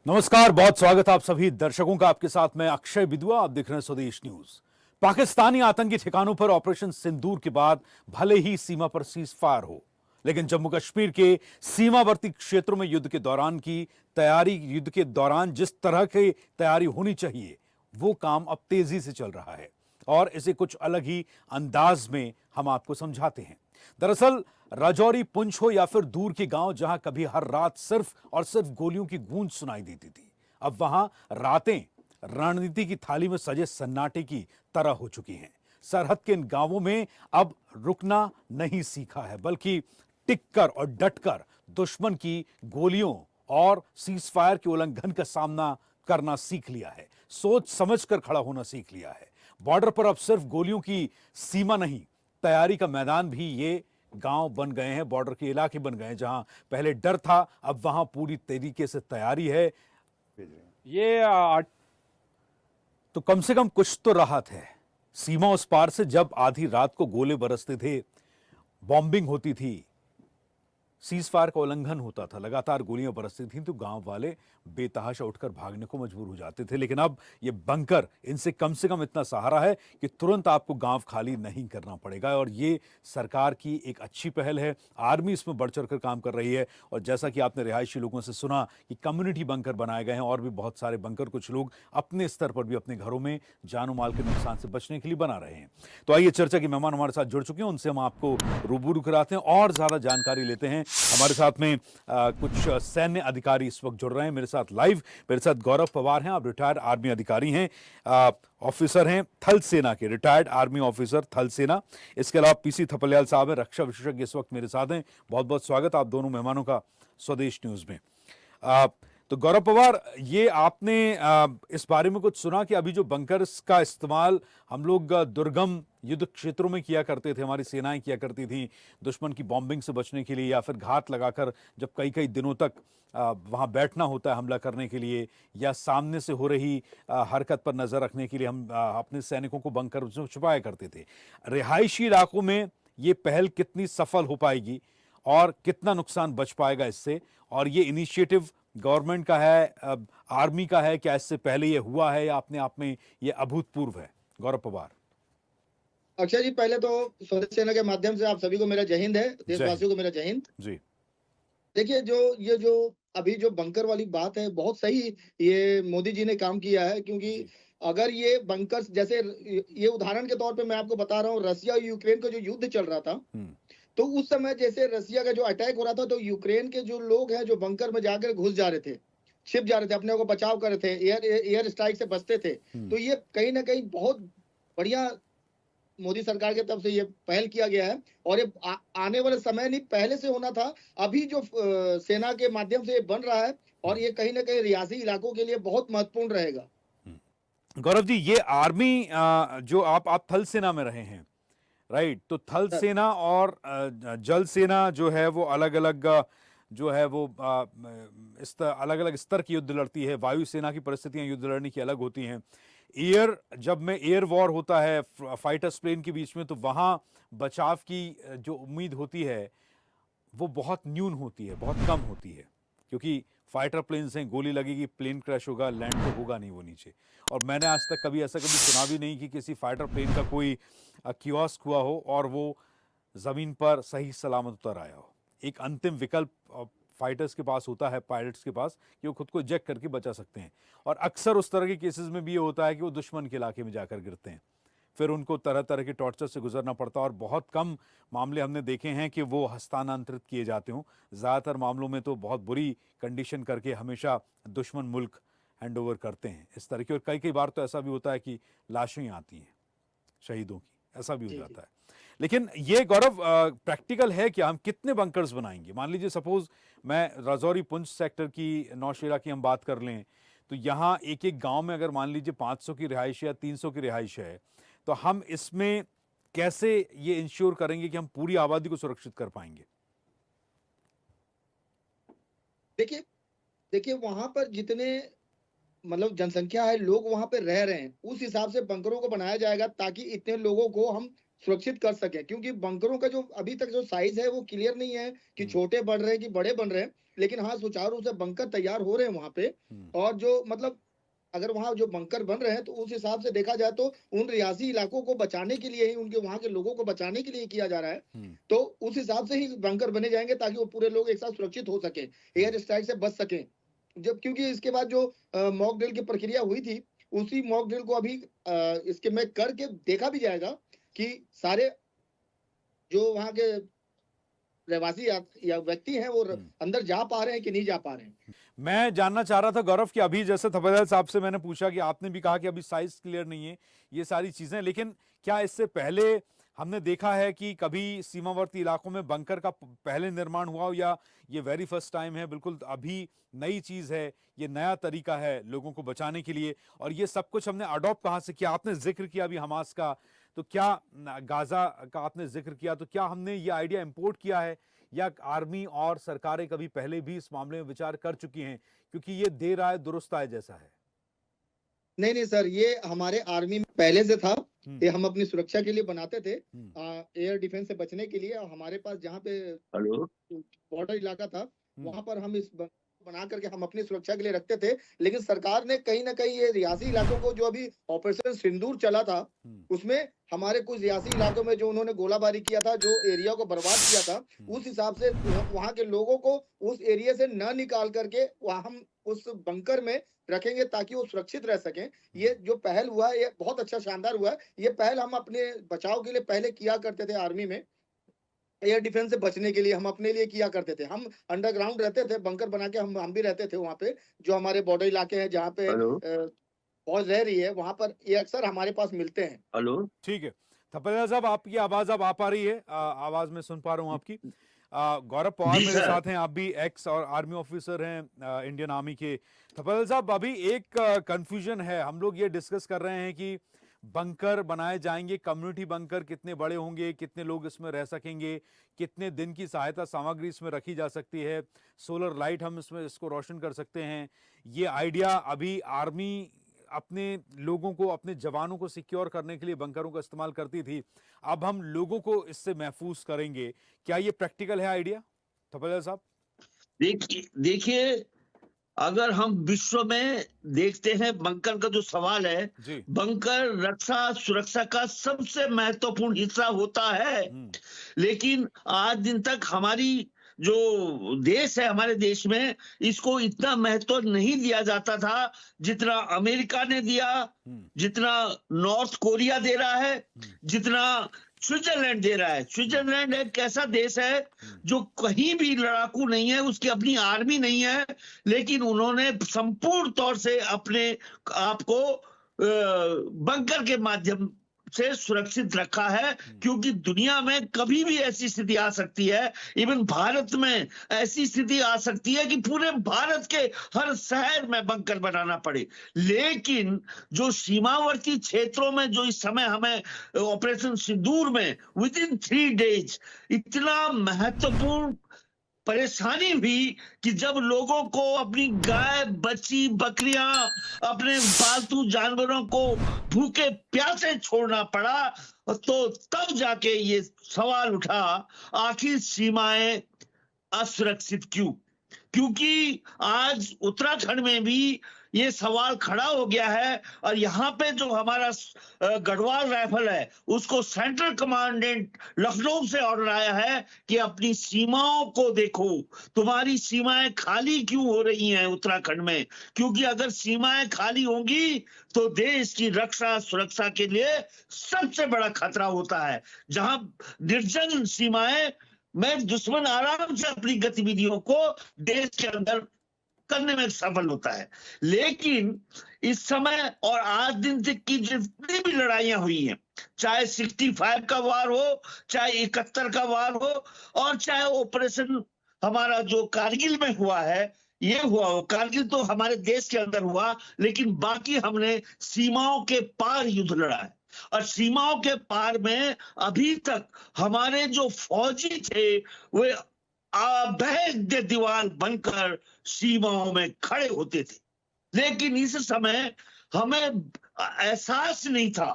नमस्कार, बहुत स्वागत आप सभी दर्शकों का। आपके साथ मैं अक्षय विदुआ। आप देख रहे हैं स्वदेश न्यूज। पाकिस्तानी आतंकी ठिकानों पर ऑपरेशन सिंदूर के बाद भले ही सीमा पर सीज फायर हो, लेकिन जम्मू कश्मीर के सीमावर्ती क्षेत्रों में युद्ध के दौरान जिस तरह की तैयारी होनी चाहिए, वो काम अब तेजी से चल रहा है और इसे कुछ अलग ही अंदाज में हम आपको समझाते हैं। दरअसल राजौरी, पुंछ हो या फिर दूर के गांव जहां कभी हर रात सिर्फ और सिर्फ गोलियों की गूंज सुनाई देती थी, अब वहां रातें रणनीति की थाली में सजे सन्नाटे की तरह हो चुकी हैं। सरहद के इन गांवों में अब रुकना नहीं सीखा है, बल्कि टिककर और डटकर दुश्मन की गोलियों और सीज फायर के उल्लंघन का सामना करना सीख लिया है। सोच समझकर खड़ा होना सीख लिया है। बॉर्डर पर अब सिर्फ गोलियों की सीमा नहीं, तैयारी का मैदान भी ये गांव बन गए हैं, बॉर्डर के इलाके बन गए हैं। जहां पहले डर था, अब वहां पूरी तरीके से तैयारी है। ये तो कम से कम कुछ तो राहत है। सीमा उस पार से जब आधी रात को गोले बरसते थे, बॉम्बिंग होती थी, सीज फायर का उल्लंघन होता था, लगातार गोलियां बरसती थीं, तो गांव वाले बेतहाशा उठकर भागने को मजबूर हो जाते थे। लेकिन अब ये बंकर इनसे कम से कम इतना सहारा है कि तुरंत आपको गांव खाली नहीं करना पड़ेगा। और ये सरकार की एक अच्छी पहल है। आर्मी इसमें बढ़ चढ़कर काम कर रही है। और जैसा कि आपने रिहायशी लोगों से सुना कि कम्युनिटी बंकर बनाए गए हैं और भी बहुत सारे बंकर कुछ लोग अपने स्तर पर भी अपने घरों में जानो माल के नुकसान से बचने के लिए बना रहे हैं। तो आइए, चर्चा के मेहमान हमारे साथ जुड़ चुके हैं, उनसे हम आपको रूबरू कराते हैं और ज्यादा जानकारी लेते हैं। हमारे साथ में कुछ सैन्य अधिकारी इस वक्त जुड़ रहे हैं मेरे साथ लाइव। मेरे साथ गौरव पवार हैं, आप रिटायर्ड आर्मी अधिकारी हैं, ऑफिसर हैं थल सेना के, रिटायर्ड आर्मी ऑफिसर थल सेना। इसके अलावा पीसी थपलियाल साहब हैं, रक्षा विशेषज्ञ, इस वक्त मेरे साथ हैं। बहुत बहुत स्वागत आप दोनों मेहमानों का स्वदेश न्यूज में। तो गौरव पवार, ये आपने इस बारे में कुछ सुना कि अभी जो बंकर्स का इस्तेमाल हम लोग दुर्गम युद्ध क्षेत्रों में किया करते थे, हमारी सेनाएं किया करती थी दुश्मन की बॉम्बिंग से बचने के लिए, या फिर घात लगाकर जब कई कई दिनों तक वहां बैठना होता है हमला करने के लिए, या सामने से हो रही हरकत पर नजर रखने के लिए हम अपने सैनिकों को बंकर में छुपाया करते थे। रिहायशी इलाकों में ये पहल कितनी सफल हो पाएगी और कितना नुकसान बच पाएगा इससे? और ये इनिशिएटिव गवर्नमेंट का है, आर्मी का है, क्या इससे पहले ये हुआ है या अपने आप में ये अभूतपूर्व है? गौरव पवार। अक्षय जी, पहले तो स्वदेश सेना के माध्यम से आप सभी को मेरा जय हिंद है, देशवासियों को मेरा जय हिंद जी। देखिए, जो अभी जो बंकर वाली बात है, बहुत सही ये मोदी जी ने काम किया है। क्योंकि अगर ये बंकर्स, जैसे ये उदाहरण के तौर पे मैं आपको बता रहा हूँ, रसिया और यूक्रेन का जो युद्ध चल रहा था, तो उस समय जैसे रसिया का जो अटैक हो रहा था, तो यूक्रेन के जो लोग हैं जो बंकर में जाकर घुस जा रहे थे, छिप जा रहे थे, अपने को बचाव कर रहे थे, एयर स्ट्राइक से बचते थे। तो ये कहीं ना कहीं बहुत बढ़िया मोदी सरकार की तरफ से ये पहल किया गया है। और ये आने वाले समय नहीं, पहले से होना था। अभी जो सेना के माध्यम से ये बन रहा है, और ये कहीं ना कहीं रियासी इलाकों के लिए बहुत महत्वपूर्ण रहेगा। गौरव जी, ये आर्मी जो आप थल सेना में रहे हैं, राइट? तो थल सेना और जल सेना जो है वो अलग अलग जो है वो अलग अलग स्तर की युद्ध लड़ती है। वायुसेना की परिस्थितियां युद्ध लड़ने की अलग होती हैं। जब में एयर वॉर होता है फाइटर्स प्लेन के बीच में, तो वहां बचाव की जो उम्मीद होती है वो बहुत न्यून होती है, बहुत कम होती है, क्योंकि फाइटर प्लेन से गोली लगेगी, प्लेन क्रैश होगा, लैंड तो होगा नहीं वो नीचे। और मैंने आज तक कभी सुना भी नहीं कि किसी फाइटर प्लेन का कोई कियोस्क हुआ हो और वो जमीन पर सही सलामत उतर आया हो। एक अंतिम विकल्प फाइटर्स के पास होता है, पायलट्स के पास, कि वो खुद को इजेक्ट करके बचा सकते हैं। और अक्सर उस तरह के केसेस में भी ये होता है कि वो दुश्मन के इलाके में जाकर गिरते हैं, फिर उनको तरह तरह के टॉर्चर से गुजरना पड़ता है। और बहुत कम मामले हमने देखे हैं कि वो हस्तांतरित किए जाते हों। ज़्यादातर मामलों में तो बहुत बुरी कंडीशन करके हमेशा दुश्मन मुल्क हैंड ओवर करते हैं इस तरह की। और कई कई बार तो ऐसा भी होता है कि लाशें आती हैं शहीदों की, ऐसा भी हो जाता है। लेकिन ये गौरव प्रैक्टिकल है कि हम कितने बंकर्स बनाएंगे? मान लीजिए सपोज मैं राजौरी पुंछ सेक्टर की, नौशेरा की हम बात कर लें, तो यहाँ एक एक गांव में अगर मान लीजिए 500 की रिहाइश या 300 की रिहाइश है, तो हम इसमें कैसे ये इंश्योर करेंगे कि हम पूरी आबादी को सुरक्षित कर पाएंगे? देखिए देखिए वहां पर जितने मतलब जनसंख्या है, लोग वहां पे रह रहे हैं, उस हिसाब से बंकरों को बनाया जाएगा ताकि इतने लोगों को हम सुरक्षित कर सके। क्योंकि बंकरों का जो अभी तक जो साइज है वो क्लियर नहीं है कि छोटे बढ़ रहे हैं कि बड़े बन रहे हैं। लेकिन हाँ सुचारू रूप से बंकर तैयार हो रहे हैं वहां पे। और जो मतलब अगर वहां जो बंकर बन रहे हैं तो उस हिसाब से देखा जाए तो उन रियासी इलाकों को बचाने के लिए ही, उनके वहां के लोगों को बचाने के लिए किया जा रहा है। तो उस हिसाब से ही बंकर बने जाएंगे ताकि वो पूरे लोग एक साथ सुरक्षित हो सके, एयर स्ट्राइक से बच सके। जब क्योंकि इसके बाद जो मॉक ड्रिल की प्रक्रिया हुई थी, उसी मॉक ड्रिल को अभी इसके में करके देखा भी जाएगा कि सारे जो वहां के रहवासी या व्यक्ति हैं वो अंदर जा पा रहे हैं कि नहीं जा पा रहे हैं। मैं जानना चाह रहा था गौरव कि अभी जैसे थपेदार साहब से मैंने पूछा कि आपने भी कहा कि अभी साइज क्लियर नहीं है, ये सारी चीजें, लेकिन क्या इससे पहले हमने देखा है कि कभी सीमावर्ती इलाकों में बंकर का पहले निर्माण हुआ हो, या ये वेरी फर्स्ट टाइम है, बिल्कुल अभी नई चीज है, ये नया तरीका है लोगों को बचाने के लिए, और ये सब कुछ हमने अडॉप्ट कहां से किया? आपने जिक्र किया अभी हमास का, तो क्या गाजा का आपने जिक्र किया, तो क्या हमने ये आइडिया इंपोर्ट किया है, या आर्मी और सरकारें कभी पहले भी इस मामले में विचार कर चुकी हैं? क्योंकि ये देर आए दुरुस्त आए जैसा है। नहीं सर, ये हमारे आर्मी में पहले से था। ये हम अपनी सुरक्षा के लिए बनाते थे, एयर डिफेंस से बचने के लिए। हमारे पास जहाँ पे बॉर्डर इलाका था वहां पर हम इस बना करके हम अपनी सुरक्षा के लिए रखते थे। लेकिन सरकार ने कहीं ना कहीं ये रियासी इलाकों को, जो अभी ऑपरेशन सिंदूर चला था, उसमें हमारे कुछ रियासी इलाकों में जो उन्होंने गोलाबारी किया था, जो एरिया को बर्बाद किया था, उस हिसाब से वहां के लोगों को उस एरिया से न निकाल करके वहां हम उस बंकर में रखेंगे ताकि वो सुरक्षित रह सकें। ये जो पहल हुआ है ये बहुत अच्छा, शानदार हुआ है। ये पहल हम अपने बचाव के लिए पहले किया करते थे आर्मी में। एयर डिफेंस से बचने के लिए हम अपने लिए किया करते थे। हम अंडरग्राउंड रहते थे, बंकर बना के हम भी रहते थे वहां पे। जो हमारे बॉर्डर इलाके हैं जहाँ पे फौज रह रही है, वहां पर ये अक्सर हमारे पास मिलते हैं। हेलो, ठीक है थपेदार साहब, आपकी आवाज अब आ पा रही है? आवाज में सुन पा रहा हूँ आपकी। गौरव पवार मेरे साथ हैं, आप भी एक्स और आर्मी ऑफिसर हैं इंडियन आर्मी के। थपेदार साहब, अभी एक कंफ्यूजन है, हम लोग ये डिस्कस कर रहे हैं कि बंकर बनाए जाएंगे, कम्युनिटी बंकर कितने बड़े होंगे, कितने लोग इसमें रह सकेंगे, कितने दिन की सहायता सामग्री इसमें रखी जा सकती है, सोलर लाइट हम इसमें इसको रोशन कर सकते हैं। ये आइडिया अभी आर्मी अपने लोगों को, अपने जवानों को सिक्योर करने के लिए बंकरों का इस्तेमाल करती थी, अब हम लोगों को इससे महफूज करेंगे। क्या ये प्रैक्टिकल है आइडिया थपेदार साहब? देखिए, अगर हम विश्व में देखते हैं बंकर का जो सवाल है, बंकर रक्षा सुरक्षा का सबसे महत्वपूर्ण हिस्सा होता है। लेकिन आज दिन तक हमारी जो देश है, हमारे देश में इसको इतना महत्व नहीं दिया जाता था जितना अमेरिका ने दिया, जितना नॉर्थ कोरिया दे रहा है, जितना स्विट्जरलैंड दे रहा है। स्विट्जरलैंड एक ऐसा देश है जो कहीं भी लड़ाकू नहीं है, उसकी अपनी आर्मी नहीं है, लेकिन उन्होंने संपूर्ण तौर से अपने आप को बंकर के माध्यम से सुरक्षित रखा है। क्योंकि दुनिया में कभी भी ऐसी स्थिति आ सकती है, इवन भारत में ऐसी स्थिति आ सकती है कि पूरे भारत के हर शहर में बंकर बनाना पड़े। लेकिन जो सीमावर्ती क्षेत्रों में जो इस समय हमें ऑपरेशन सिंदूर में विद इन 3 days इतना महत्वपूर्ण परेशानी हुई कि जब लोगों को अपनी गाय, बच्ची, बकरियां, अपने पालतू जानवरों को भूखे प्यासे छोड़ना पड़ा, तो तब जाके ये सवाल उठा, आखिर सीमाएं असुरक्षित क्यों? क्योंकि आज उत्तराखंड में भी ये सवाल खड़ा हो गया है। और यहाँ पे जो हमारा गढ़वाल राइफल है, उसको सेंट्रल कमांडेंट लखनऊ से ऑर्डर आया है कि अपनी सीमाओं को देखो, तुम्हारी सीमाएं खाली क्यों हो रही हैं उत्तराखंड में? क्योंकि अगर सीमाएं खाली होंगी तो देश की रक्षा सुरक्षा के लिए सबसे बड़ा खतरा होता है। जहां निर्जन सीमाएं में दुश्मन आराम से अपनी गतिविधियों को देश के अंदर करने में सफल होता है। लेकिन इस समय और आज दिन तक की जितनी भी लड़ाइयां हुई हैं, चाहे 65 का वार हो, चाहे 71 का वार हो, और चाहे ऑपरेशन हमारा जो कारगिल में हुआ है, ये हुआ हो, कारगिल तो हमारे देश के अंदर हुआ, लेकिन बाकी हमने सीमाओं के पार युद्ध लड़ा है। और सीमाओं के पार में अभी तक हमारे जो फौजी थे वे अभेद्य दीवार बनकर सीमाओं में खड़े होते थे। लेकिन इस समय हमें एहसास नहीं था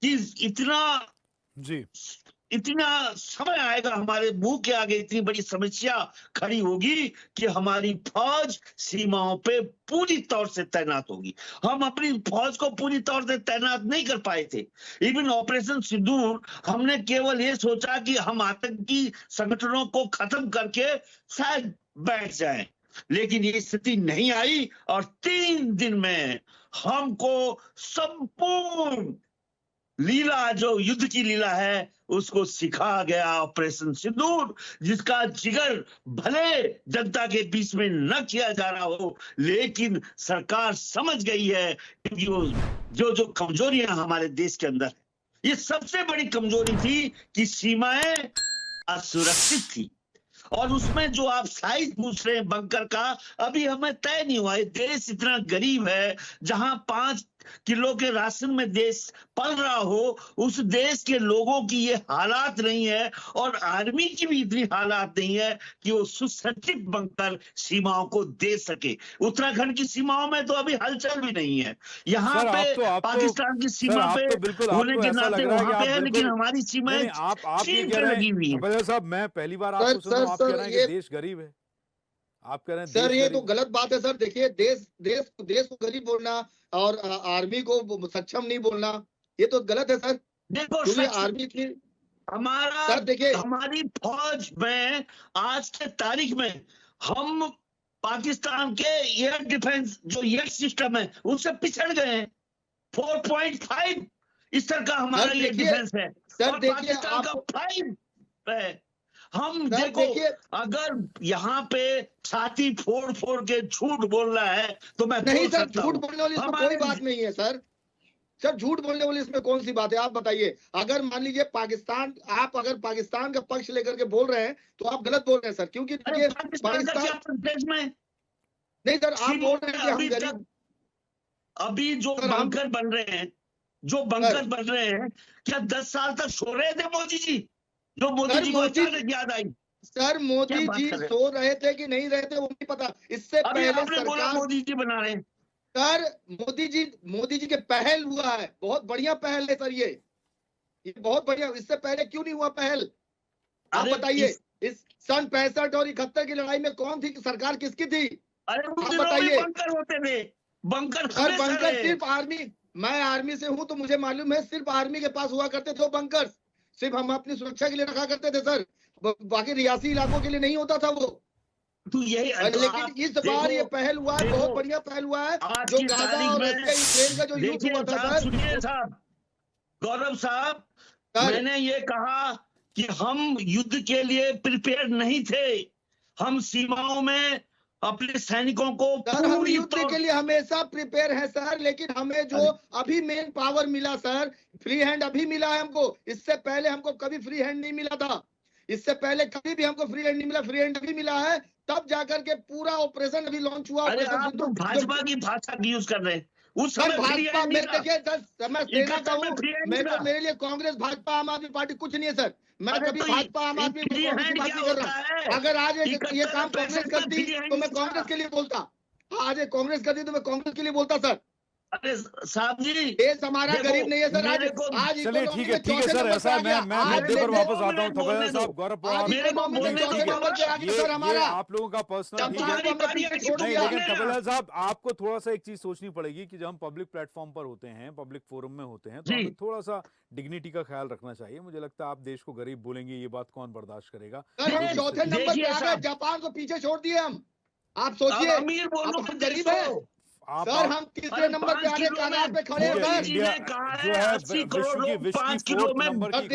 कि इतना इतना समय आएगा, हमारे मुंह के आगे इतनी बड़ी समस्या खड़ी होगी कि हमारी फौज सीमाओं पे पूरी तौर से तैनात होगी। हम अपनी फौज को पूरी तौर से तैनात नहीं कर पाए थे। इवन ऑपरेशन सिंदूर हमने केवल ये सोचा कि हम आतंकी संगठनों को खत्म करके शायद बैठ जाएं, लेकिन ये स्थिति नहीं आई और 3 दिन में हमको संपूर्ण लीला, जो युद्ध की लीला है, उसको सिखा गया ऑपरेशन सिंदूर, जिसका जिगर भले जनता के बीच में न किया जा रहा हो, लेकिन सरकार समझ गई है कि वो जो कमजोरियां हमारे देश के अंदर है, ये सबसे बड़ी कमजोरी थी कि सीमाएं असुरक्षित थी। और उसमें जो आप साइज पूछ रहे हैं बंकर का, अभी हमें तय नहीं हुआ है। देश इतना गरीब है, जहां 5 किलो के राशन में देश पल रहा हो, उस देश के लोगों की ये हालात नहीं है, और आर्मी की भी इतनी हालात नहीं है कि वो सुसज्जित बंकर सीमाओं को दे सके। उत्तराखंड की सीमाओं में तो अभी हलचल भी नहीं है। यहाँ पे पाकिस्तान की सीमा पे होने के नाते वहां पे है, लेकिन हमारी सीमाएं चीन पे लगी हुई है। साहब, मैं पहली बार आपको सुन रहा हूं, आप कह रहे हैं कि देश गरीब है। आप कह रहे हैं सर, ये तो गलत बात है सर। देखिए, देश को गरीब बोलना और आर्मी को सक्षम नहीं बोलना, ये तो गलत है सर। देखो, आर्मी की हमारा सर, देखिए, हमारी फौज में आज के तारीख में हम पाकिस्तान के एयर डिफेंस, जो एयर सिस्टम है, उससे पिछड़ गए हैं। 4.5 इस तरह का हमारा एयर डिफेंस है, सर, और पाकिस्तान का 5 है। हम देखो, अगर यहाँ पे छाती फोड़ फोड़ के झूठ बोल रहा है तो मैं नहीं सर, झूठ बोलने वाली इसमें कोई बात नहीं है सर। सर, झूठ बोलने वाली इसमें कौन सी बात है, आप बताइए। अगर मान लीजिए पाकिस्तान, आप अगर पाकिस्तान का पक्ष लेकर के बोल रहे हैं तो आप गलत बोल रहे हैं सर, क्योंकि पाकिस्तान में नहीं सर, आप बोल रहे हैं कि हम गरीब। अभी जो बंकर बन रहे हैं, क्या 10 साल तक सो रहे थे मोदी जी? जो मोदी जी को अचानक याद आई। सर, मोदी जी सो रहे थे कि नहीं रहे थे वो नहीं पता। इससे पहले सरकार मोदी जी बना रहे हैं सर। मोदी जी के पहल हुआ है, बहुत बढ़िया पहल है सर। ये बहुत बढ़िया। इससे पहले क्यों नहीं हुआ पहल, आप बताइए। इस सन 65 और 71 की लड़ाई में कौन थी सरकार, किसकी थी? अरे आप बताइए। बंकर होते थे, बंकर सिर्फ आर्मी, मैं आर्मी से हूं तो मुझे मालूम है, सिर्फ आर्मी के पास हुआ करते थे वो बंकर। सिर्फ हम अपनी सुरक्षा के लिए रखा करते थे सर, बाकी रियासी इलाकों के लिए नहीं होता था वो। तो यही, लेकिन इस बार ये पहल हुआ है, बहुत बढ़िया पहल हुआ है। जो गाजा और यूक्रेन का जो युद्ध हुआ था सर, सुनिए साहब, गौरव साहब, मैंने ये कहा कि हम युद्ध के लिए प्रिपेयर नहीं थे। हम सीमाओं में अपने सैनिकों को हम युद्ध के लिए हमेशा प्रिपेयर है सर, लेकिन हमें जो अभी मेन पावर मिला सर, फ्री हैंड अभी मिला है हमको। इससे पहले हमको कभी फ्री हैंड नहीं मिला था। इससे पहले कभी भी हमको फ्री हैंड नहीं मिला। फ्री हैंड अभी मिला है, तब जाकर के पूरा ऑपरेशन अभी लॉन्च हुआ। आप तो भाजपा की भाषा की यूज कर रहे हैं। उस समय भाजपा में देखिए सर, मैं देना चाहूँ, मेरे लिए कांग्रेस, भाजपा, आम आदमी पार्टी कुछ नहीं है सर। मैं कभी भाजपा, आम आदमी की बात नहीं कर रहा। अगर आज ये काम कांग्रेस करती तो मैं कांग्रेस के लिए बोलता। आज कांग्रेस करती तो मैं कांग्रेस के लिए बोलता सर। अरे साहब जी, देश हमारा गरीब नहीं है सर। आज चलिए ठीक है सर, ऐसा मैं मुद्दे पर वापस आता हूँ। थपेलिया साहब, गौरव पवार, ये आप लोगों का पर्सनल, नहीं, लेकिन थपेलिया साहब, आपको थोड़ा सा एक चीज सोचनी पड़ेगी कि जब हम पब्लिक प्लेटफॉर्म पर होते हैं, पब्लिक फोरम में होते हैं, तो हमें थोड़ा सा डिग्निटी का ख्याल रखना चाहिए। मुझे लगता है आप देश को गरीब बोलेंगे, ये बात कौन बर्दाश्त करेगा। चौथे नंबर पे आ गए, जापान को पीछे छोड़ दिए हम। आप सोचिए, गरीब है सर, हम तीसरे नंबर पे आगे कगार पे खड़े हैं सर। जो है विश्व की 4th नंबर की।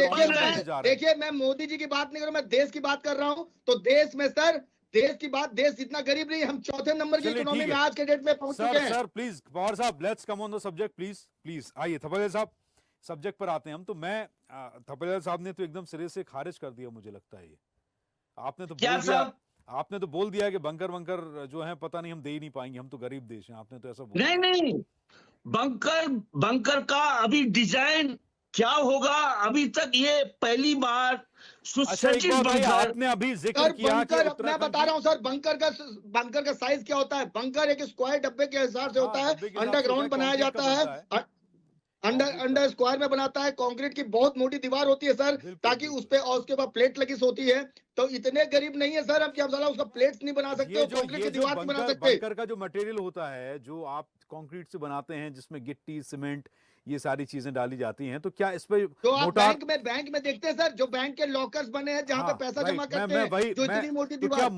देखिए, मैं मोदी जी की बात नहीं कर रहा, मैं देश की बात कर रहा हूँ। तो देश में सर, देश की बात, देश इतना गरीब नहीं, हम चौथे नंबर की इकोनॉमी में आज के डेट में पहुंच चुके हैं। सर प्लीज, पवार साहब, let's come on the subject, please आइए। थपेलिया साहब, सब्जेक्ट पर आते हैं हम। तो मैं, थपेलिया साहब ने तो एकदम सिरे से खारिज कर दिया, मुझे लगता है। ये आपने तो बोल दिया कि बंकर जो है पता नहीं, हम दे ही नहीं पाएंगे, हम तो गरीब देश हैं। आपने तो ऐसा बोला। नहीं, बंकर का अभी डिजाइन क्या होगा, अभी तक ये पहली बार सुसज्जित बंकर। आपने अभी जिक्र किया कि मैं बता रहा हूँ सर, बंकर का साइज क्या होता है। बंकर एक स्क्वायर डब्बे के हिसाब से होता है, अंडरग्राउंड बनाया जाता है। अंडर स्क्वायर में बनाता है, कंक्रीट की बहुत मोटी दीवार होती है सर, ताकि उस पे और उसके बाद प्लेट लगी होती है। तो इतने गरीब नहीं है सर हम कि आप साला उसका प्लेट्स नहीं बना सकते हो, कंक्रीट की दीवार नहीं बना सकते। बंकर का जो मटेरियल होता है जो आप कंक्रीट से बनाते हैं, जिसमें गिट्टी सीमेंट ये सारी चीजें डाली जाती हैं, तो क्या इस पे तो आप मोटार बैंक में देखते हैं सर, जो बैंक के लॉकर्स बने हैं जहां पे पैसा जमा करते हैं, जो इतनी मोटी तो क्या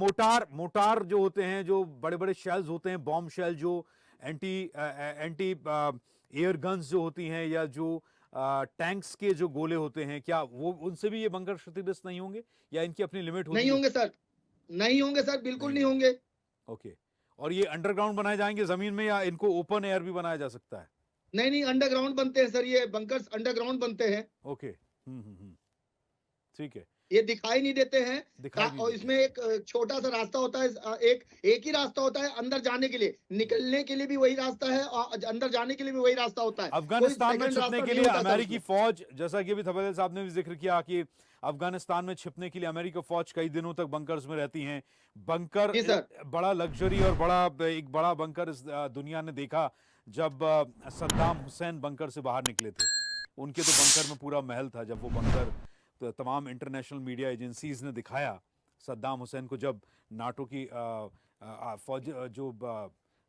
मोटार जो होते हैं, जो बड़े बड़े शेल्स होते हैं, बॉम्ब शेल, जो एंटी एयर गन्स जो होती हैं, या जो टैंक्स के जो गोले होते हैं, क्या वो उनसे भी ये बंकर क्षतिग्रस्त नहीं होंगे, या इनकी अपनी लिमिट होती है? नहीं होंगे सर, नहीं होंगे सर, बिल्कुल नहीं होंगे। ओके। और ये अंडरग्राउंड बनाए जाएंगे जमीन में, या इनको ओपन एयर भी बनाया जा सकता है? नहीं अंडरग्राउंड बनते हैं सर, ये बंकर्स अंडरग्राउंड बनते हैं। ओके। ठीक है। ये दिखाई नहीं देते हैं, और इसमें एक छोटा सा रास्ता होता है, एक ही रास्ता होता है अंदर जाने के लिए, निकलने के लिए भी वही रास्ता है और अंदर जाने के लिए भी वही रास्ता होता है। अफगानिस्तान में छिपने के लिए अमेरिकी फौज, जैसा कि अभी थपलियाल साहब ने भी जिक्र किया कि अफगानिस्तान में छिपने के लिए अमेरिकी फौज कई दिनों तक बंकर्स में रहती हैं। बंकर बड़ा लग्जरी और एक बड़ा बंकर इस दुनिया ने देखा जब सद्दाम हुसैन बंकर से बाहर निकले थे। उनके तो बंकर में पूरा महल था। जब वो बंकर तो तमाम इंटरनेशनल मीडिया एजेंसीज ने दिखाया सद्दाम हुसैन को, जब नाटो की फौज जो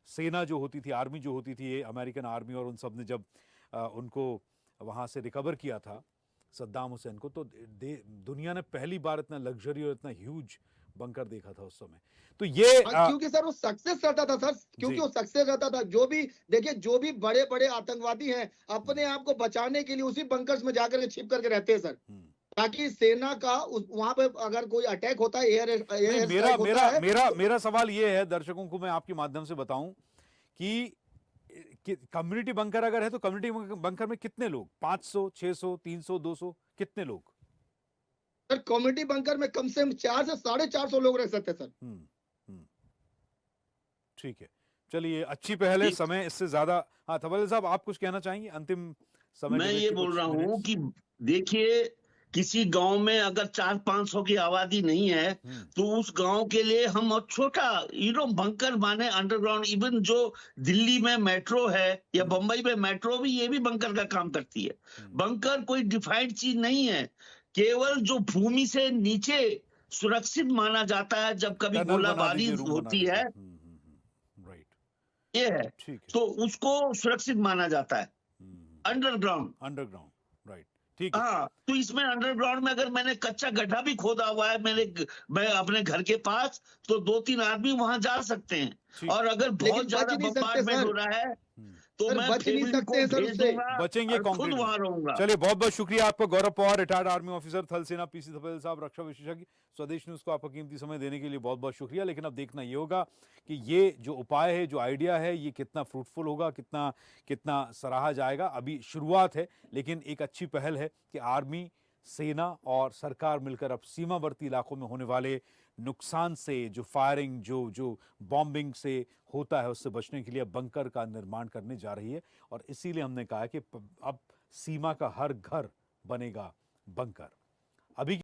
सेना जो होती थी, आर्मी जो होती थी, अमेरिकन आर्मी, और उन सब ने जब उनको वहाँ से रिकवर किया था सद्दाम हुसैन को, तो दुनिया ने पहली बार इतना लग्जरी और इतना ह्यूज बंकर देखा था उस समय। तो ये क्योंकि सर वो सक्सेस रहता था सर, क्योंकि वो सक्सेस रहता था। जो भी देखिए, जो भी बड़े बड़े आतंकवादी हैं अपने आप को बचाने के लिए उसी बंकर्स में जाकर के छिप करके रहते हैं सर, ताकि सेना का वहां पे अगर कोई अटैक होता है, मेरा सवाल ये है, दर्शकों को मैं आपके माध्यम से बताऊं कि कम्युनिटी बंकर अगर है तो कम्युनिटी बंकर में कितने लोग, 500, 600, 300, 200, कितने लोग? सर कम्युनिटी बंकर में कम से कम 400 से 450 लोग रह सकते हैं सर। ठीक है, चलिए, अच्छी पहल है। समय इससे ज्यादा। हाँ थपलियाल साहब, आप कुछ कहना चाहेंगे अंतिम समय? मैं ये बोल रहा हूं कि देखिए, किसी गांव में अगर 400-500 की आबादी नहीं है तो उस गांव के लिए हम और छोटा बंकर माने अंडरग्राउंड, इवन जो दिल्ली में मेट्रो है या बंबई में मेट्रो भी, ये भी बंकर का काम करती है। बंकर कोई डिफाइंड चीज नहीं है, केवल जो भूमि से नीचे सुरक्षित माना जाता है जब कभी गोलाबारी होती है, ये है, तो उसको सुरक्षित माना जाता है अंडरग्राउंड। राइट, ठीक है। हाँ, तो इसमें अंडरग्राउंड में अगर मैंने कच्चा गड्ढा भी खोदा हुआ है मैं अपने घर के पास, तो 2-3 आदमी वहां जा सकते हैं। और अगर बहुत ज्यादा बम्बार्डमेंट हो रहा है तो मैं बच नहीं सकते हैं सर उससे, बचेंगे खुद वहां रहूंगा। चलिए, बहुत बहुत शुक्रिया आपका। गौरव पवार, रिटायर्ड आर्मी ऑफिसर, थल सेना, पीसी थपलियाल साहब, रक्षा विशेषज्ञ, स्वदेश न्यूज को आपका कीमती समय देने के लिए बहुत बहुत शुक्रिया। लेकिन अब देखना ये होगा कि ये जो उपाय है, जो आइडिया है, ये कितना फ्रूटफुल होगा, कितना सराहा जाएगा। अभी शुरुआत है, लेकिन एक अच्छी पहल है कि आर्मी, सेना और सरकार मिलकर अब सीमावर्ती इलाकों में होने वाले नुकसान से, जो फायरिंग, जो बॉम्बिंग से होता है, उससे बचने के लिए बंकर का निर्माण करने जा रही है। और इसीलिए हमने कहा कि अब सीमा का हर घर बनेगा बंकर। अभी